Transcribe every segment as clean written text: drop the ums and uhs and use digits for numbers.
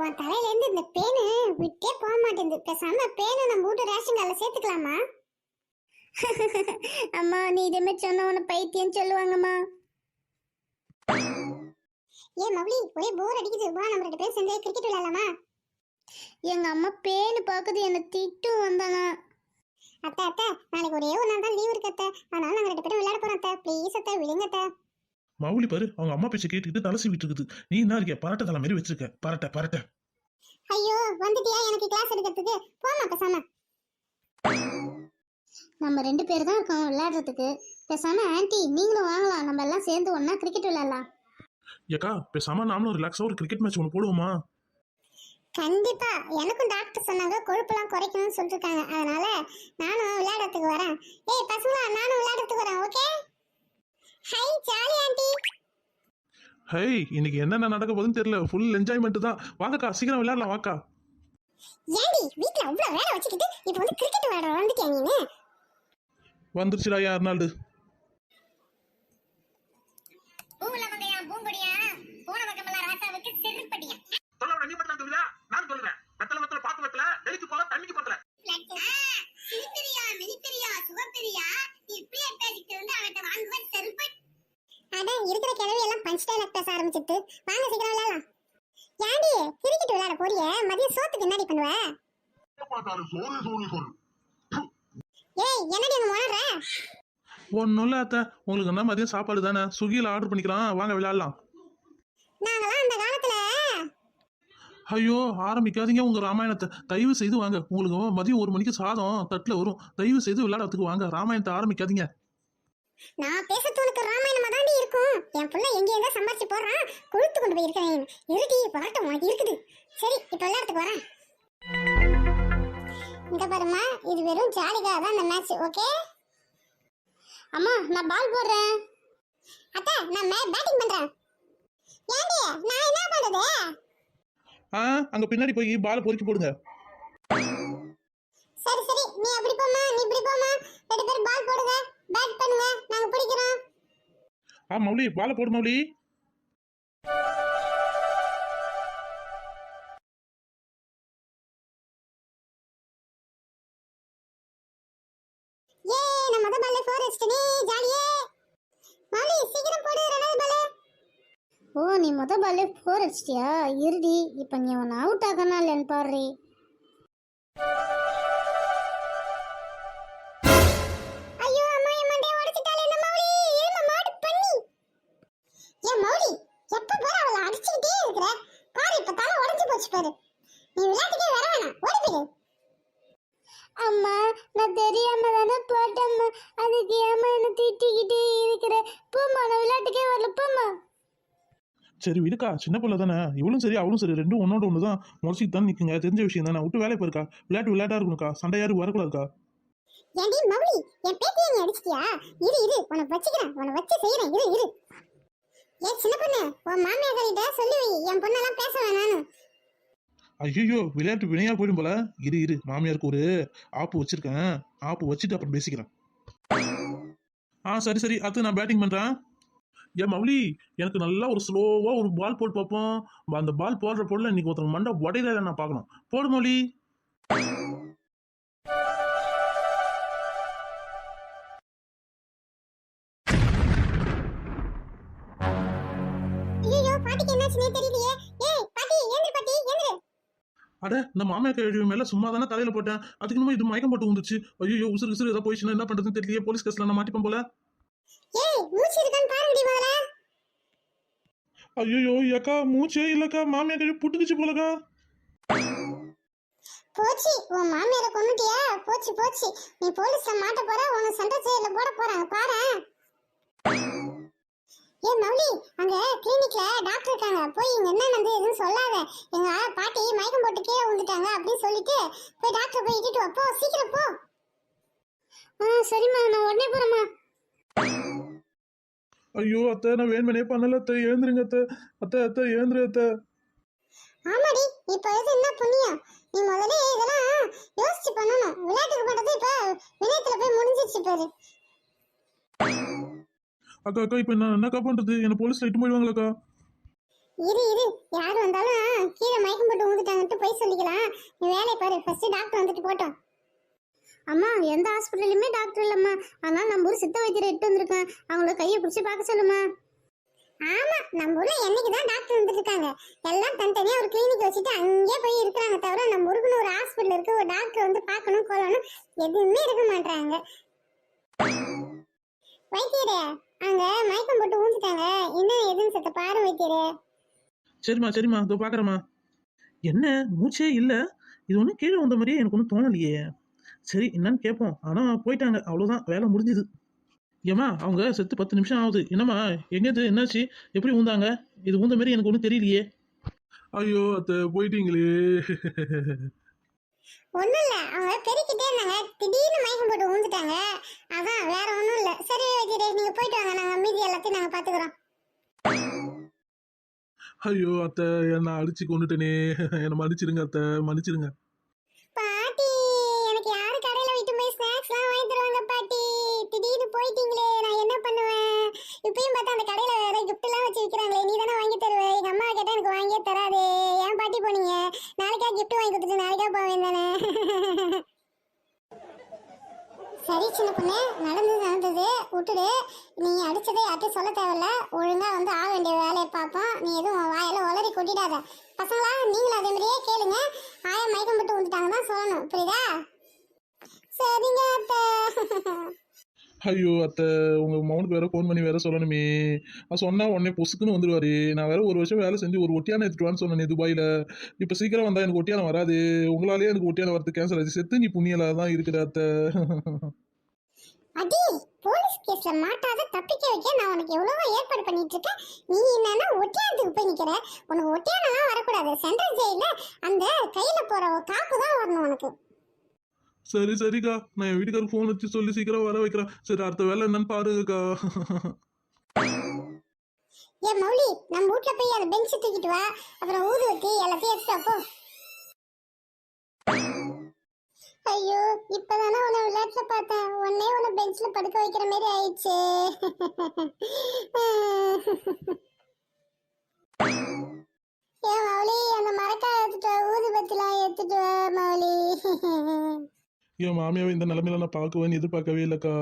உன் தலையில இருந்து இந்த பேனு விட்டே போக மாட்டேங்குது. பேசாம பேனை நம்ம வீட்டு ரேஷன் கார்டுல சேர்த்துக்கலாமா? அம்மா நீ இதுமே சொன்ன உன பைத்தியம் சொல்லுவாங்கம்மா. ஏன் மவுளி ஒரே போர் அடிக்குது, வா நம்ம 2 பேரும் சேர்ந்து கிரிக்கெட் விளையாடலாமா? எங்க அம்மா பேனு பாக்குது என்ன திட்டும் வந்தானா. அத்தை அத்தை நாளைக்கு ஒரே ஒரு நாள் தான் லீவ் இருக்கு அத்தை, அதனால நாங்க 2 பேரும் விளையாட போறோம் அத்தை. ப்ளீஸ் அத்தை விடுங்க அத்தை. மவுளி பாரு அவங்க அம்மா பேச்சை கேட்டுக்கிட்டு தலை சீவிட்டு இருக்குது. நீ என்ன இருக்க பரட்ட தலை மாதிரி வச்சிருக்க. பரட்ட பரட்ட. ஐயோ வந்துட்டியா எனக்கு கிளாஸ் எடுக்கிறதுக்கு? போமா பேசாம. நம்ம 2 பேர் தான் இருக்கோம் விளையாடுறதுக்கு. பேசாம ஆன்ட்டி நீங்களும் வாங்கலாம், நம்ம எல்லாம் சேர்ந்து ஒன்னா கிரிக்கெட் விளையாடலாம். ஏக்கா பேசாம நாமளும் ரிலாக்ஸா ஒரு கிரிக்கெட் மேட்ச் ஒன்று போடுவோமா? கண்டிப்பா, எனக்கும் டாக்டர் சொன்னாங்க கொழுப்பெல்லாம் குறைக்கணும்னு சொல்லிருக்காங்க, அதனால நானும் விளையாடுறதுக்கு வரேன். ஏய் பசங்களா நானும் விளையாடுறதுக்கு வரேன். Okay hi jolly aunty. Hey இன்னைக்கு என்னென்ன நடக்க போகுதுன்னு தெரியல. ஃபுல் என்ஜாய்மெண்ட் தான். வாங்கக்கா சீக்கிரம் விளையாடலாம் வாக்கா. ஏண்டி வீட்ல அவ்வளவு வேலை வச்சுக்கிட்டு இப்போ வந்து கிரிக்கெட் விளையாட வந்துட்டியா நீ? வந்துருச்சுடா யாருனாலும். பூவுல வந்தையா பூங்குடியா போன பக்கமெல்லாம் ராசாவுக்கு செருப்படியா. சொல்ல நீ மட்டும் சொல்லுடா, நான் சொல்றேன். வெத்தல வெத்தல பாத்து வெத்தல டெய்லிக்கு போல தண்ணிக்கு பத்தல. சிரிப்பிரியா மினிப்பிரியா சுகப்பிரியா இப்படியே பேசிட்டு வந்து அவட்ட வாங்குவ செருப்பு. அட இருக்கிற கிழவி எல்லாம் பஞ்ச் டைலாக் பேச ஆரம்பிச்சிட்டு வாங்க சீக்கிரம் விளையாடலாம். ஏண்டி கிரிக்கெட் விளையாட போறியே, மதியம் சோத்துக்கு என்னடி பண்ணுவ? சோறு சோறு சோறு. ஏய் என்னடி அங்க முனற? ஒன்னும் இல்ல அத்தை, உங்களுக்கு என்ன மதியம் சாப்பாடு தானே, ஸ்விக்கியில் ஆர்டர் பண்ணிக்கலாம் வாங்க விளையாடலாம். நாங்களாம் அந்த காலத்துல. ஐயோ ஆரம்பிக்காதீங்க உங்க ராமாயணத்தை, தயவு செய்து வாங்க. உங்களுக்கு மதியம் 1 மணிக்கு சாதம் தட்டில் வரும், தயவு செய்து விளையாடுறதுக்கு வாங்க. ராமாயணத்தை ஆரம்பிக்காதீங்க. நான் பேசுறது உனக்கு ராமாயணமா தாண்டி இருக்கும். என் புள்ள எங்க சம்பாரிச்சு போடுறான், கொழுத்து கொண்டு போய் இருக்கிறேன். இருட்டி பரட்டம் உனக்கு இருக்குது. சரி இப்ப விளையாடுறதுக்கு வரேன். இங்க பாருமா, இது வெறும் ஜாலிக்காக தான் இந்த மேட்ச். ஓகே அம்மா நான் பால் போடுறேன். அத்தை நான் பேட்டிங் பண்றேன். ஏண்டி நான் என்ன பண்றது? அங்க பின்னாடி போய் பாலை பொறுக்கி போடுங்க. சரி சரி நீ அப்படி போமா நீ இப்படி போமா, 2 பேரும் பால் போடுங்க, பேட் பண்ணுங்க, நாங்க பிடிக்கிறோம். மௌலி பாலை போடு மௌலி. ஏ நான் முத பால்ல 4 அடிச்சிட்டேனே, ஜாலியே. மௌலி சீக்கிரம் போடு 2வது பால். ஓ நீ முத பால்ல 4 அடிச்சிட்டியா? இருடி இப்ப நீ அவன் அவுட் ஆகனா இல்லன்னு பாரு. ஐயோ அம்மா என் மண்டைய உடைச்சிட்டாளே இந்த மௌலி, இரும மாடு பண்ணி. ஏ மௌலி எப்ப பாரு அவளை அடிச்சிட்டே இருக்கற பாரு, இப்ப தலை உடைஞ்சு போச்சு பாரு. நீ விளையாட்டுக்கே வர வேணாம், ஓடி போயிடு. அம்மா நான் தெரியாம தானே போட்டேம்மா, அதுக்கு ஏமா என்ன திட்டிக்கிட்டே இருக்கிற? போம்மா நான் விளையாட்டுக்கே வரல போம்மா. சரி விடுக்கா, சின்ன பிள்ளை தானே, இவளும் சரி அவளும் சரி, ரெண்டும் ஒன்னோட ஒன்று தான் முறைச்சிட்டு தான் நிற்குங்க. தெரிஞ்ச விஷயம் தானே, விட்டு வேலையை போயிருக்கா. விளையாட்டா இருக்கணும்க்கா, சண்டை யாரும் வரக்கூடாதுக்கா. ஏண்டி மௌலி என் பேத்தியை நீ அடிச்சிட்டியா? இரு இரு உன்னை வச்சுக்கிறேன், உன்னை வச்சு செய்யறேன், இரு இரு. ஏ சின்ன பொண்ணு, உன் மாமியார்கிட்ட சொல்லி வை என் பொண்ணெல்லாம் பேச வேணான்னு. ஐயோ விளையாட்டு வினையா போயிடும் போல. இரு மாமியாருக்கு ஒரு ஆப்பு வச்சிருக்கேன், ஆப்பு வச்சுட்டு அப்புறம் பேசிக்கிறேன். சரி சரி அது நான் பேட்டிங் பண்றேன். ஏன் மௌலி எனக்கு நல்லா ஒரு ஸ்லோவா ஒரு பால் போட்டு பார்ப்போம். அந்த பால் போடுற பொருள் இன்னைக்கு ஒருத்தர் மண்டை உடையில நான் பார்க்கணும். போடு மௌலி. ஐயோ பாட்டிக்கு என்னாச்சுனே தெரியலையே. ஏய் பாட்டி ஏந்திரு, பாட்டி ஏந்திரு. அட இந்த மாமியார் கழுவி மேல சும்மா தானே தலையில போட்டேன், அதுக்கு இன்னும் இது மயக்கம் போட்டு வந்துச்சு. ஐயோ உசுறு உசுறு ஏதாவது போயிடுச்சுன்னா என்ன பண்றதுன்னு தெரியலையே. போலீஸ் கேஸ்ல நான் மாட்டிப்பேன் போல. ஏய் மூச்சு இருக்கான்னு பாருடி முதல்ல. ஐயோ அக்கா மூச்சே இல்லக்கா, மாமியார் கழுவி புட்டுக்குச்சு போலக்கா. போச்சு உன் மாமியாரை கொன்னுட்டியா? போச்சு போச்சு, நீ போலீஸ்ல மாட்ட போற, உன்னை சண்டை ஜெயில போட போறாங்க பாரு. ஏ மௌலி அங்க கிளினிக்ல டாக்டர் இருக்காங்க, போய் இங்க என்ன நடந்து எதுவும் சொல்லாத. எங்க பாட்டி மயக்கம் போட்டு கீழே விழுந்துட்டாங்க அப்படின்னு சொல்லிட்டு போய் டாக்டர் போய் இட்டுட்டு வா, போ சீக்கிரம் போ. சரிம்மா நான் உடனே போறேம்மா. ஐயோ அத்தை நான் வேணுமனே பண்ணல அத்தை, எழுந்துருங்க அத்தை. அத்தை எழுந்துரு அத்தை. ஆமாடி இப்ப இது என்ன புண்ணியம், நீ முதல்ல இதெல்லாம் யோசிச்சு பண்ணணும். விளையாட்டுக்கு பண்றது இப்ப வினயத்துல போய் முடிஞ்சிச்சு பாரு. அக்கா இப்ப நான் என்னக்கா பண்றது, என்ன போலீஸ்ல இட்டு போயிடுவாங்களாக்கா? இரு இரு, யார் வந்தாலும் கீழே மயக்கம் போட்டு ஊந்துட்டாங்கன்ட்டு போய் சொல்லிக்கலாம். நீ வேலையை பாரு, ஃபர்ஸ்ட் டாக்டர் வந்துட்டு போட்டோம். அம்மா எந்த ஹாஸ்பிட்டல்லையுமே டாக்டர் இல்லம்மா, அதனால நம்ம ஊர் சித்த வைத்தியரை எட்டு வந்திருக்கேன், அவங்கள கையை பிடிச்சி பார்க்க சொல்லுமா. ஆமா, நம்ம ஊர்ல என்னைக்குதான் டாக்டர் வந்துட்டு இருக்காங்க. எல்லாம் தனித்தனியா ஒரு கிளினிக் வச்சுட்டு அங்கேயே போய் இருக்கிறாங்க தவிர நம்ம ஊருக்குன்னு ஒரு ஹாஸ்பிட்டல் இருக்கு, ஒரு டாக்டர் வந்து பார்க்கணும் கொள்ளணும் எதுவுமே இருக்க மாட்டாங்க. வைத்தியரே, அங்க மயக்கம் போட்டு ஊந்துட்டாங்க, என்ன எதுன்னு சத்த பாரு வைத்தியரே. சரிம்மா இதோ பார்க்குறேம்மா. என்ன மூச்சே இல்லை, இது ஒன்றும் கீழே வந்த மாதிரியே எனக்கு ஒன்றும் தோணலையே. சரி என்னன்னு கேட்போம். ஆனால் போயிட்டாங்க, அவ்வளோதான், வேலை முடிஞ்சுது. ஏம்மா அவங்க செத்து 10 நிமிஷம் ஆகுது. என்னம்மா எங்கேது என்னாச்சு, எப்படி ஊந்தாங்க? இது ஊந்த மாதிரி எனக்கு ஒன்றும் தெரியலையே. ஐயோ அத்தை போயிட்டீங்களே. ஒண்ணும் இல்ல, அவங்க பெருக்கிட்டே இருந்தாங்க, திடீர்னு மயக்கம் போட்டு ஊந்துட்டாங்க, அதான் வேற ஒண்ணும் இல்ல. சரி வைத்தியரே, நீங்க போயிட்டு வாங்க, நாங்க மீதி எல்லாத்தையும் நாங்க பாத்துக்கிறோம். ஐயோ அத்தை என்ன அடிச்சு கொண்டுட்டேனே, என்னை மன்னிச்சிருங்க அத்தை, மன்னிச்சிருங்க. பாட்டி, எனக்கு யாரு கடையில விட்டு போய் ஸ்நாக்ஸ் எல்லாம் வாங்கி தருவாங்க பாட்டி? திடீர்னு போயிட்டீங்களே, நான் என்ன பண்ணுவேன்? இப்பயும் பார்த்தா அந்த கடையில வேற கிஃப்ட் எல்லாம் வச்சு விற்கிறாங்களே, நீ தானே வாங்கி தருவ. எங்க அம்மா கேட்டா எனக்கு வாங்கியே தராதே. ஏன் பாட்டி போனீங்க? நாளைக்கா கிஃப்ட் வாங்கி கொடுத்துட்டு நாளைக்கா போவேன் தானே. சரி சின்ன பொண்ணு, நடந்தது விட்டுடு. நீ அடிச்சதை யார்ட்டும் சொல்ல தேவையில்ல, ஒழுங்கா வந்து ஆக வேண்டிய வேலையை பார்ப்போம். நீ எதுவும் வாயில உளறி கொட்டிடாத. பசங்களா, நீங்களும் அதே மாதிரியே கேளுங்க. ஆயா மயக்கம் போட்டு வந்துட்டாங்க தான் சொல்லணும், புரியுதா? சரிங்க அத்தை. ஐயோ அத்தை, உங்க மௌனுக்கு வேற ஃபோன் பண்ணி வேற சொல்லணுமே. நான் சொன்னா உடனே பொசுக்குன்னு வந்துடுவாரு. நான் வேற ஒரு வருஷம் வேலை செஞ்சு ஒரு ஒட்டியான எடுத்துட்டு சொன்னேன் துபாயில. இப்போ சீக்கிரம் வந்தா எனக்கு ஒட்டியான வராது. உங்களாலேயே எனக்கு ஒட்டியான வரது கேன்சல் ஆச்சு. செத்து நீ புண்ணியலா தான் இருக்கிற அத்தை. அடி, போலீஸ் கேஸ்ல மாட்டாத தப்பிக்க வைக்க நான் உனக்கு எவ்வளவோ ஏற்பாடு பண்ணிட்டு இருக்கேன். நீ என்னன்னா ஒட்டியானத்துக்கு போய் நிக்கிற. உனக்கு ஒட்டியானலாம் வரக்கூடாது. சென்ட்ரல் ஜெயில அந்த கையில போற காப்பு தான் வரணும் உனக்கு. சரிக்கா, நான் என் வீட்டுக்காரருக்கு ஃபோன் வச்சு சொல்லி சீக்கிரம் வர வைக்கிறேன். சரி, அடுத்த வேலை என்னன்னு பாருங்கக்கா. ஏ மௌலி, நம்ம வீட்ல போய் அந்த பெஞ்ச் தூக்கிட்டு வா, அப்புறம் ஊதுவத்தி எல்லாத்தையும் எடுத்துட்டு போ. ஐயோ, இப்பதானே உன்னை விளையாட்டுல பார்த்தேன், உன்னை உன்னை பெஞ்ச்ல படுக்க வைக்கிற மாதிரி ஆயிடுச்சு. ஏ மௌலி, அந்த மரக்காய் எடுத்துட்டு வா, ஊதுபத்திலாம் எடுத்துட்டு வா மௌலி. என் மாமியாவை இந்த நிலைமையில நான் பார்க்குவேன்னு எதிர்பார்க்கவே இல்லைக்கா.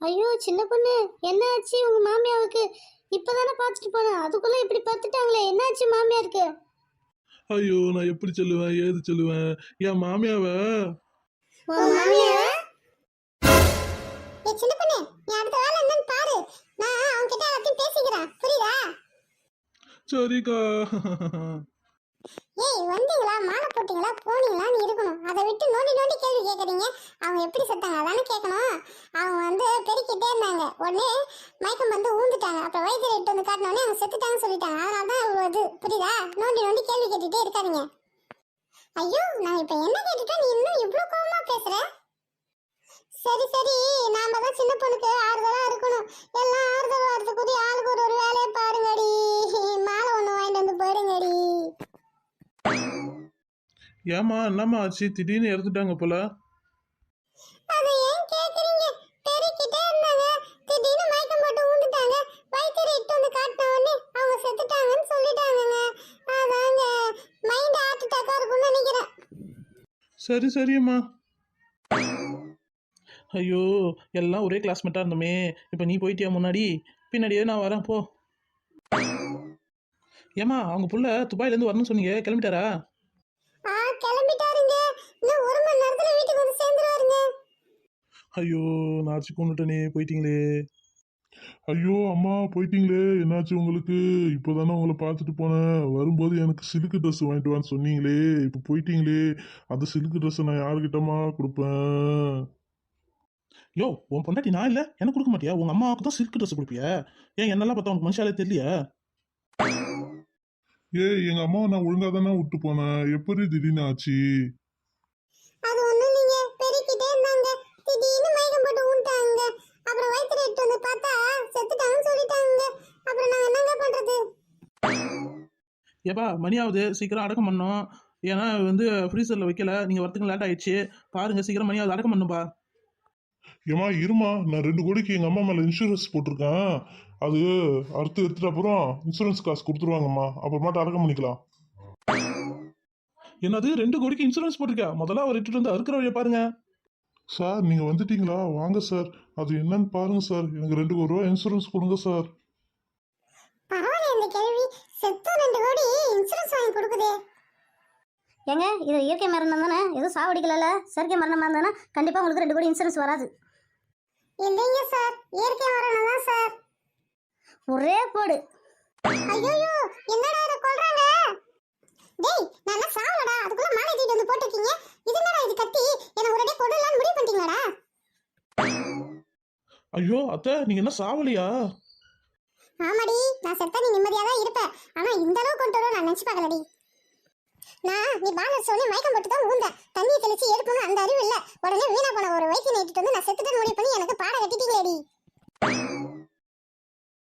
ஐயோ சின்ன பொண்ணு, என்ன ஆச்சு உங்க மாமியாவுக்கு? இப்பதானே பார்த்துட்டு போனேன், அதுக்குள்ள இப்படி பார்த்துட்டாங்களே, என்ன ஆச்சு மாமியாருக்கு? ஐயோ, நான் எப்படி சொல்லுவேன், ஏது சொல்லுவேன் என் மாமியாவை? ஏ சின்ன பொண்ணு, நீ அடுத்த வேலை என்னன்னு பாரு, நான் அவங்க கிட்ட எல்லாத்தையும் பேசிக்கிறேன், புரியுதா? சரிக்கா. ஏய், வந்தீங்களா, மாலை போட்டீங்களா, போனீங்களான்னு இருக்கணும். அதை விட்டு நோண்டி நோண்டி கேள்வி கேட்குறீங்க. அவங்க எப்படி செத்தாங்க அதானே கேட்கணும். அவங்க வந்து பெருக்கிட்டே இருந்தாங்க, உடனே மயக்கம் வந்து ஊந்துட்டாங்க. அப்புறம் வைத்தியரை இட்டு வந்து காட்டினோடனே அவங்க செத்துட்டாங்கன்னு சொல்லிட்டாங்க. அதனால தான் இவ்வளோ இது, புரியுதா? நோண்டி நோண்டி கேள்வி கேட்டுட்டே இருக்காதீங்க. ஐயோ, நான் இப்போ என்ன கேட்டுட்டா நீ இன்னும் இவ்வளோ கோவமா பேசுற? சரி சரி, நாம தான் சின்ன பொண்ணுக்கு ஆறுதலா இருக்கணும். எல்லாம் ஆறுதல் வரதுக்குரிய ஆளுக்கு ஒரு வேலையை பாருங்கடி. மாலை ஒன்று வாங்கிட்டு வந்து போயிடுங்கடி. ஏமா என்னம்மா ஆச்சு, திடீர்னு இறந்துட்டாங்க போல? அதை ஏன் கேக்குறீங்க? பெருக்கிட்டே இருந்தாங்க, திடீர்னு மயக்கம் போட்டு ஊந்துட்டாங்க. வைத்தியரை இட்டு வந்து காட்டின உடனே அவங்க செத்துட்டாங்கன்னு சொல்லிட்டாங்கங்க. அதாங்க மைண்ட் ஹார்ட் அட்டாக்கா இருக்கும்னு நினைக்கிறேன். சரியம்மா. ஐயோ, எல்லாம் ஒரே கிளாஸ்மேட்டாக இருந்தோமே. இப்போ நீ போயிட்டியா முன்னாடி? பின்னாடியே நான் வரேன் போ. ஏம்மா அவங்க புள்ள துபாயிலேருந்து வரணும்னு சொன்னீங்க, கிளம்பிட்டாரா? கிளம்பிட்டாருங்க, இன்னும் 1 மணி நேரத்துல வீட்டுக்கு வந்து சேர்ந்துருவாருங்க. ஐயோ, நான் அடிச்சு கொண்டுட்டேனே, போயிட்டீங்களே. ஐயோ அம்மா போயிட்டீங்களே, என்னாச்சு உங்களுக்கு? இப்போதானே உங்களை பார்த்துட்டு போனேன். வரும்போது எனக்கு சில்க்கு ட்ரெஸ் வாங்கிட்டு வான்னு சொன்னீங்களே, இப்போ போயிட்டீங்களே. அந்த சில்க்கு ட்ரெஸ்ஸை நான் யாருக்கிட்டமா கொடுப்பேன்? யோ, உன் பொண்டாட்டி நான் இல்லை, எனக்கு கொடுக்க மாட்டியா? உங்க அம்மாவுக்கு தான் சில்க் ட்ரெஸ் கொடுப்பியா? ஏன் என்னெல்லாம் பார்த்தா உனக்கு மனுஷாலே தெரியலையா? எங்க அம்மாவை நான் ஒழுங்கா தானே விட்டு போனேன், எப்படி திடீர்னு ஆச்சு? அது ஒண்ணும் இல்லைங்க, பெருக்கிட்டே இருந்தாங்க, திடீர்னு மயக்கம் போட்டு ஊந்துட்டாங்க. அப்புறம் வைத்தியரை இட்டு வந்து பார்த்தா செத்துட்டாங்கன்னு சொல்லிட்டாங்க. அப்புறம் நாங்க என்னங்க பண்றது? ஏப்பா மணி ஆகுது, சீக்கிரம் அடக்கம் பண்ணோம். ஏன்னா வந்து ஃப்ரீசரில் வைக்கல, நீங்கள் வரத்துக்கு லேட் ஆயிடுச்சு. பாருங்க சீக்கிரம் மணி ஆகுது, அடக்கம் பண்ணுப்பா. ஏமா இருமா, நான் 2 கோடிக்கு எங்க அம்மா மேல இன்சூரன்ஸ் போட்டிருக்கேன். அது அறுத்து எடுத்துட்ட அப்புறம் இன்சூரன்ஸ் காசு கொடுத்துருவாங்கம்மா, அப்புறமாட்ட அடக்கம் பண்ணிக்கலாம். என்னது 2 கோடிக்கு இன்சூரன்ஸ் போட்டிருக்கா? முதல்ல அவர் இட்டுட்டு வந்து அறுக்கிற வழியை பாருங்க. சார் நீங்க வந்துட்டீங்களா? வாங்க சார், அது என்னன்னு பாருங்க சார். எனக்கு 2 கோடி ரூபா இன்சூரன்ஸ் கொடுங்க சார். பரவாயில்ல, இந்த கேள்வி செத்தா 2 கோடி இன்சூரன்ஸ் வாங்கி கொடுக்குதே. ஏங்க இது இயற்கை மரணம் தானே, எதுவும் சாவடிக்கல, செயற்கை மரணமாக இருந்தானா கண்டிப்பாக உங்களுக்கு 2 கோடி இன்சூரன்ஸ் வராது. இல்லைங்க சார், இயற்கை மரணம் தான் சார். ஒரே போடு. ஐயோ, என்னடா இத கொல்றாங்க? டேய், நான் சாவலடா, அதுக்குள்ள மாலை தூக்கிட்டு வந்து போட்டுருக்கீங்க. இது என்னடா இது கத்தி? என்ன ஒரே கொடலான்னு முடிவு பண்ணிட்டீங்களாடா? ஐயோ அத்தை, நீங்க என்ன சாவலியா? ஆமாடி, நான் செத்தா நீ நிம்மதியா தான் இருப்ப. ஆனா இந்த அளவு கொண்டு வரும் நான் நினைச்சு பார்க்கலடி. நீ பானர் சொல்லி மயக்கம் போட்டு தான் ஊந்த தண்ணியை தெளிச்சு எடுக்கணும் அந்த அறிவு இல்ல. உடனே வீணா போன ஒரு வயிற்று நேட்டிட்டு வந்து நான் செத்துட்டு முடிவு பண்ணி எனக்கு பாட கட்டிட்டீங்களேடி.